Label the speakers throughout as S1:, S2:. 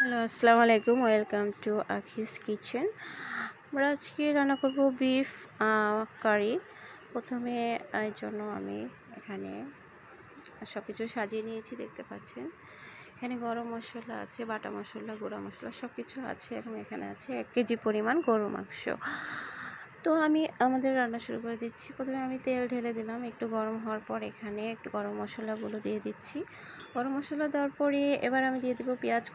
S1: Hello, আসসালামু আলাইকুম। Welcome to Akhi's kitchen. আমরা আজকে রান্না করব বিফ কারি। প্রথমে এর জন্য আমি এখানে সব কিছু সাজিয়ে নিয়েছি, দেখতে পাচ্ছেন। এখানে গরম মশলা আছে, বাটা মশলা, গুঁড়া মশলা সব কিছু আছে এবং এখানে আছে 1 কেজি পরিমাণ গরুর মাংস। তো আমি আমাদের রান্না শুরু করে দিচ্ছি। প্রথমে আমি তেল ঢেলে দিলাম, একটু গরম হওয়ার পর এখানে একটু গরম মশলাগুলো দিয়ে দিচ্ছি। গরম মশলা দেওয়ার পরে এবার আমি দিয়ে দেবো পেঁয়াজ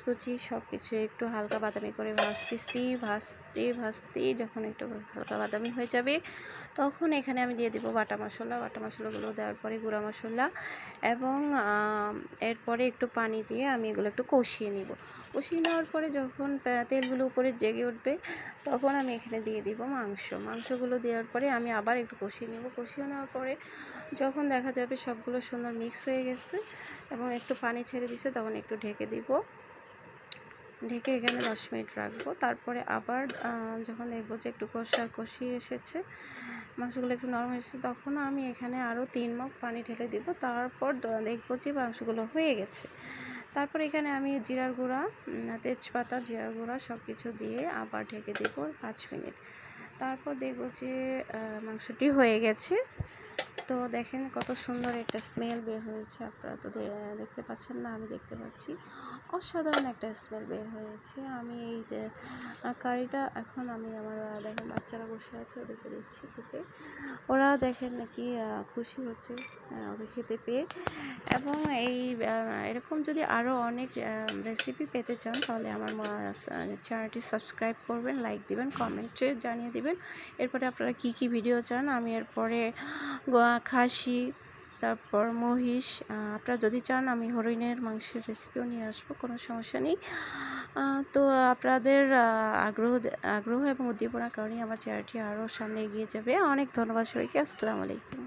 S1: কুচি সব কিছু একটু হালকা বাদামি করে ভাজতেছি। ভাজতে যখন একটু হালকা বাদামি হয়ে যাবে তখন এখানে আমি দিয়ে দেবো বাটা মশলাগুলো দেওয়ার পরে গুঁড়া মশলা এবং এরপরে একটু পানি দিয়ে আমি এগুলো একটু কষিয়ে নিব। কষিয়ে নেওয়ার পরে যখন তেলগুলো উপরে জেগে উঠবে তখন আমি এখানে দিয়ে দিব মাংসগুলো দেওয়ার পরে আমি আবার একটু কষিয়ে নেব। কষিয়ে নেওয়ার পরে যখন দেখা যাবে সবগুলো সুন্দর মিক্স হয়ে গেছে এবং একটু পানি ছেড়ে দিছে তখন একটু ঢেকে দিব। ঢেকে এখানে 10 মিনিট রাখবো। তারপরে আবার যখন দেখবো যে একটু কষিয়ে এসেছে, মাংসগুলো একটু নরম হয়েছে, তখন আমি এখানে আরও 3 মগ পানি ঢেলে দিব। তারপর দেখবো যে মাংসগুলো হয়ে গেছে। তারপর এখানে আমি জিরার গুঁড়া, তেজপাতা, জিরার গুঁড়া সব কিছু দিয়ে আবার ঢেকে দেব 5 মিনিট। তারপর দেখবো যে মাংসটি হয়ে গেছে। তো দেখেন কত সুন্দর একটা স্মেল বের হয়েছে। আপনারা তো দেখতে পাচ্ছেন না, আমি দেখতে পাচ্ছি। অসাধারণ একটা স্মেল বের হয়েছে। আমি এই যে কারিটা এখন আমি আমার দেখেন বাচ্চারা বসে আছে, ওদেরকে দিচ্ছি খেতে। ওরা দেখেন নাকি খুশি হচ্ছে ওদের খেতে পেয়ে। এবং এই এরকম যদি আরও অনেক রেসিপি পেতে চান তাহলে আমার চ্যানেলটি সাবস্ক্রাইব করবেন, লাইক দিবেন, কমেন্টে জানিয়ে দিবেন এরপরে আপনারা কি ভিডিও চান। আমি এরপরে খাসি, তারপর মহিষ, আপনারা যদি চান আমি হরিণের মাংসের রেসিপিও নিয়ে আসবো, কোনো সমস্যা নেই। তো আপনাদের আগ্রহ এবং উদ্দীপনার কারণে আমার চ্যানেলটি আরও সামনে এগিয়ে যাবে। অনেক ধন্যবাদ সবাইকে। আসসালামু আলাইকুম।